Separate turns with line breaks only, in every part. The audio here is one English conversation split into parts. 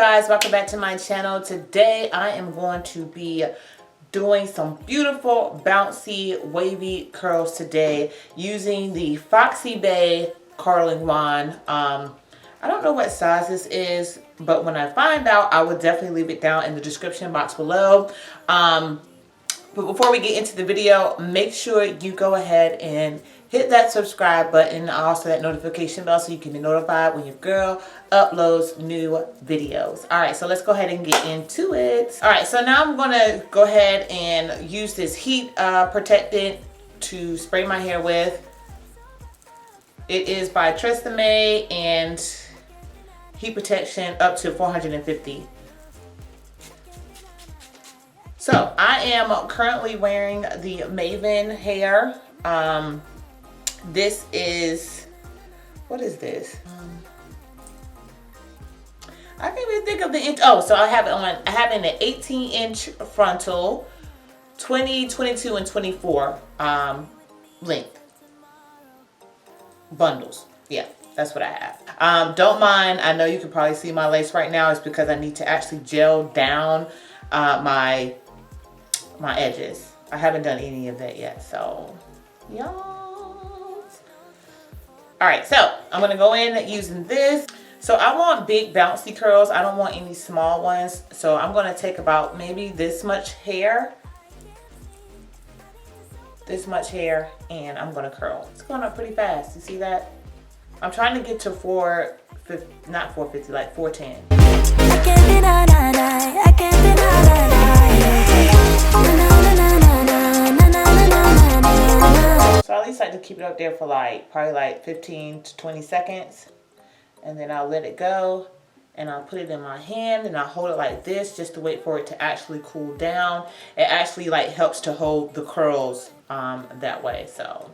guys, welcome back to my channel. Today I am going to be doing some beautiful bouncy wavy curls today using the Foxybae curling wand. I don't know what size this is, but when I find out I will definitely leave it down in the description box below. But before we get into the video, make sure you go ahead and hit that subscribe button and also that notification bell so you can be notified when your girl uploads new videos. Alright, so let's go ahead and get into it. Alright, so now I'm going to go ahead and use this heat protectant to spray my hair with. It is by Foxybae and heat protection up to 450. So I am currently wearing the Maven hair. This is, what is this? I can't even think of the inch. Oh, so I have it on, I have it in an 18-inch frontal, 20, 22, and 24 length bundles. Yeah, that's what I have. Don't mind, I know you can probably see my lace right now. It's because I need to actually gel down my edges. I haven't done any of that yet, so y'all. Alright, so I'm going to go in using this. So I want big bouncy curls. I don't want any small ones. So I'm going to take about maybe this much hair. This much hair. And I'm going to curl. It's going up pretty fast. You see that? I'm trying to get to 450, not 450, like 410. I can't deny, I can't deny. So I at least like to keep it up there for like probably like 15 to 20 seconds, and then I'll let it go and I'll put it in my hand and I'll hold it like this just to wait for it to actually cool down. It actually like helps to hold the curls that way. So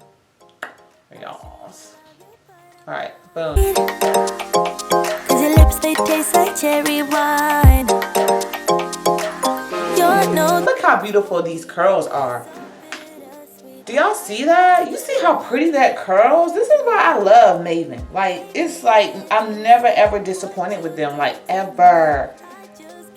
y'all. Alright, boom. Cause your lips, they taste like cherry wine. Look how beautiful these curls are. Do y'all see that? You see how pretty that curls? This is why I love Maven. Like, it's like I'm never ever disappointed with them, like ever.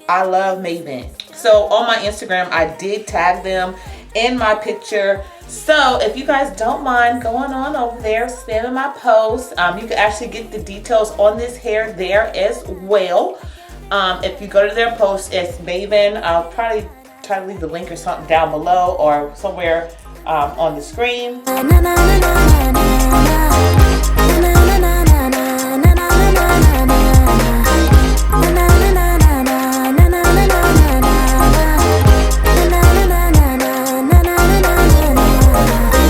I love Maven. So on my Instagram, I did tag them in my picture. So if you guys don't mind going on over there, spamming my post, you can actually get the details on this hair there as well. If you go to their post, it's Maven. I'll probably try to leave the link or something down below or somewhere on the screen.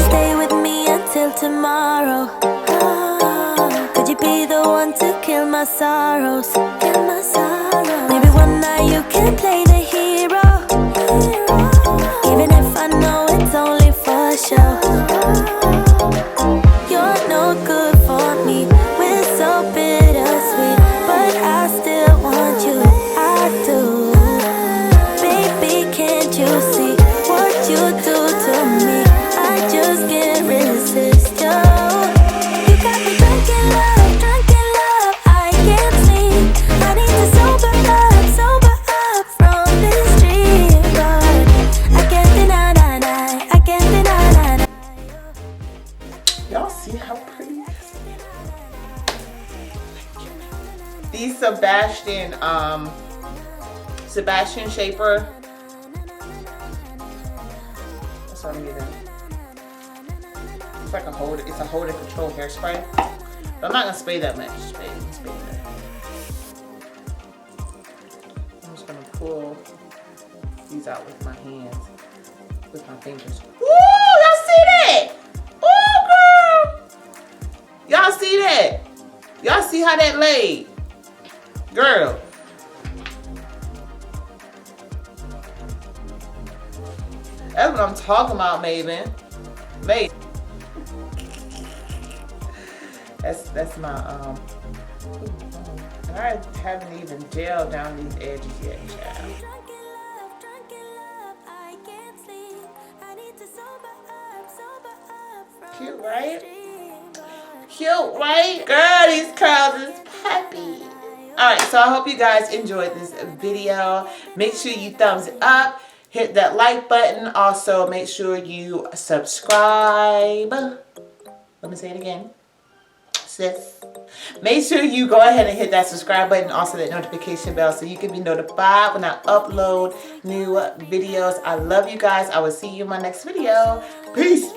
Stay with me until tomorrow. Could you be the one to kill my sorrows? Kill my sorrows. Maybe one night you can play the hero. Even if I know it's only for show. You're no good for me. We're so bittersweet, but I still want you. I do. Baby, can't you see what you do to me? I just can't resist you. You got me drunk in love, I can't sleep. I need to sober up from this dream, but I can't deny, I can't deny. Y'all see how pretty these Sebastian Shaper. That's what I'm using. It's like a hold. It's a hold and control hairspray. But I'm not gonna spray that much. Spray that. I'm just gonna pull these out with my hands, with my fingers. Woo! Y'all see that? Ooh, girl! Y'all see that? Y'all see how that laid? Girl. That's what I'm talking about, Maven. Maven. That's my I haven't even gelled down these edges yet, child. Cute, right? Cute, right? Girl, these curls is puppy. Alright, so I hope you guys enjoyed this video. Make sure you thumbs it up. Hit that like button. Also, make sure you subscribe. Let me say it again. Sis. Make sure you go ahead and hit that subscribe button. Also, that notification bell so you can be notified when I upload new videos. I love you guys. I will see you in my next video. Peace.